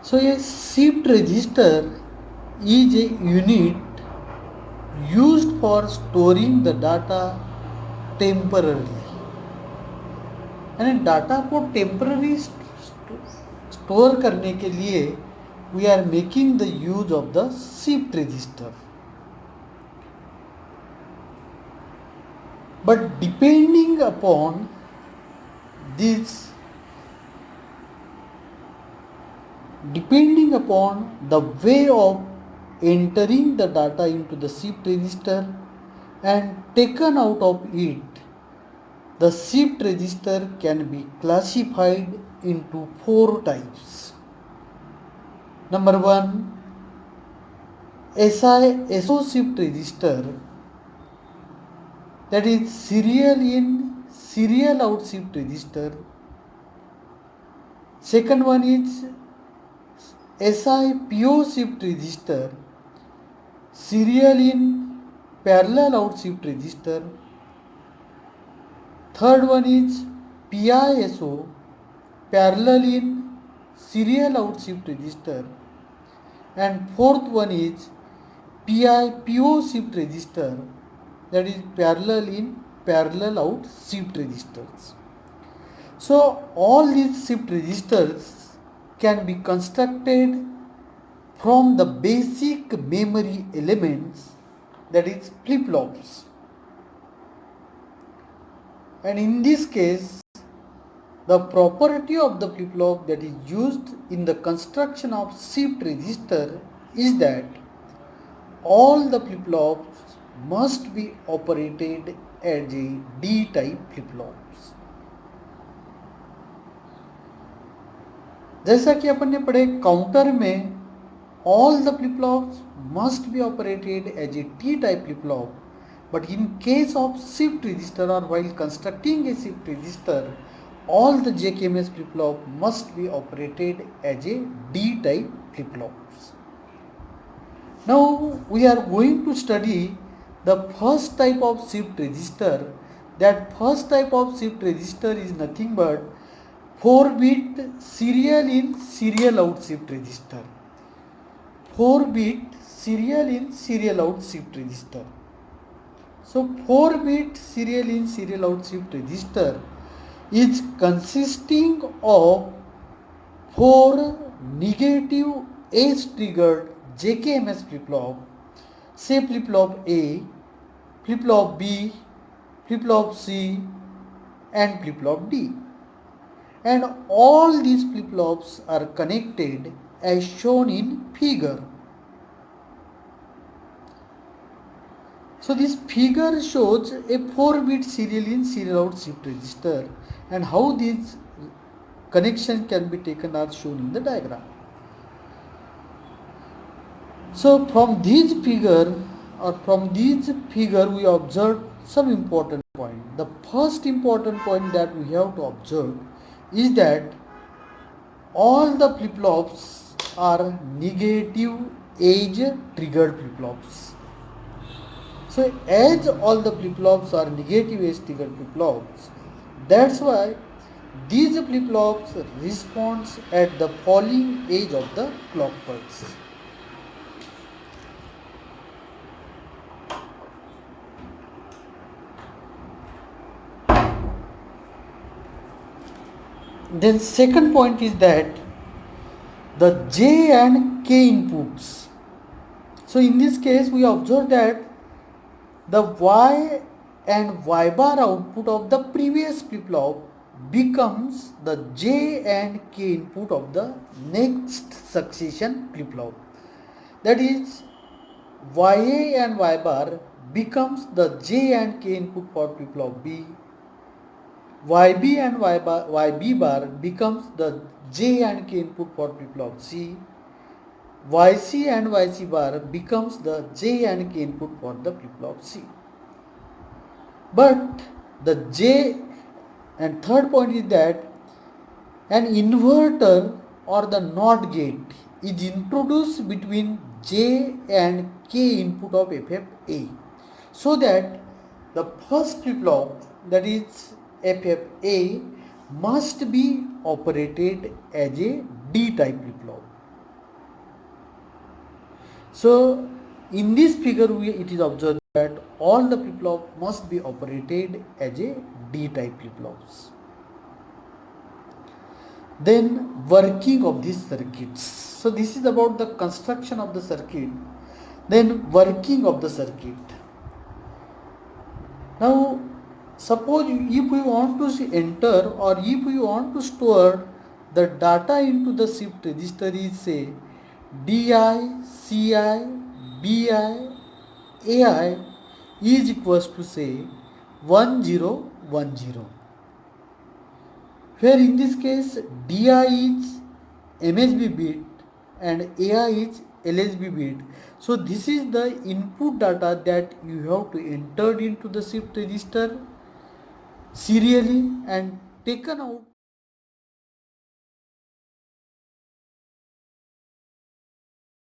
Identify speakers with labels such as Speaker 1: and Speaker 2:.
Speaker 1: So a shift register is a unit used for storing the data temporarily. यानी data को temporary store करने के लिए we are making the use of the shift register. But this depending upon the way of entering the data into the shift register and taken out of it, the shift register can be classified into 4 types. Number 1, SO shift register, that is serial in, serial out shift register. Second one is SIPO shift register, serial in, parallel out shift register. Third one is PISO, parallel in, serial out shift register. And fourth one is PIPO shift register, that is parallel in, parallel out shift registers. So all these shift registers can be constructed from the basic memory elements, that is flip-flops. And in this case, the property of the flip-flop that is used in the construction of shift register is that all the flip-flops must be operated as a D-type flip-flops. जैसा कि अपन ने पढ़े counter में all the flip-flops must be operated as a T-type flip-flop, but in case of shift register or while constructing a shift register, all the JKMS flip-flop must be operated as a D-type flip-flops. Now we are going to study the first type of shift register. That first type of shift register is nothing but 4-bit serial in, serial out shift register. 4-bit serial in, serial out shift register. So 4-bit serial in, serial out shift register is consisting of 4 negative age triggered JKMS flip-flop, say flip-flop A, flip-flop B, flip-flop C and flip-flop D. And all these flip-flops are connected as shown in figure. So this figure shows a 4-bit serial in, serial out shift register, and how these connections can be taken are shown in the diagram. So from this figure we observe some important point. The first important point that we have to observe is that all the flip-flops are negative age triggered flip-flops. So as all the flip-flops are negative age triggered flip-flops, that's why these flip-flops responds at the falling edge of the clock pulse. Then second point is that the J and K inputs. So in this case we observe that the Y and Y bar output of the previous flip-flop becomes the J and K input of the next succession flip-flop. That is, YA and Y bar becomes the J and K input for flip-flop B. YB and YB bar becomes the J and K input for flip-flop C. YC and YC bar becomes the J and K input for the flip-flop C. But the J, and third point is that an inverter or the NOT gate is introduced between J and K input of FFA, so that the first flip-flop, that is FFA, must be operated as a D-type flip-flop. So in this figure it is observed that all the flip-flop must be operated as a D-type flip-flops. Then working of these circuits. So this is about the construction of the circuit. Then working of the circuit. Now suppose if we want to enter or if we want to store the data into the shift register is say DI, CI, BI, AI is equals to say 1010, where in this case DI is MSB bit and AI is LSB bit. So this is the input data that you have to enter into the shift register serially and taken out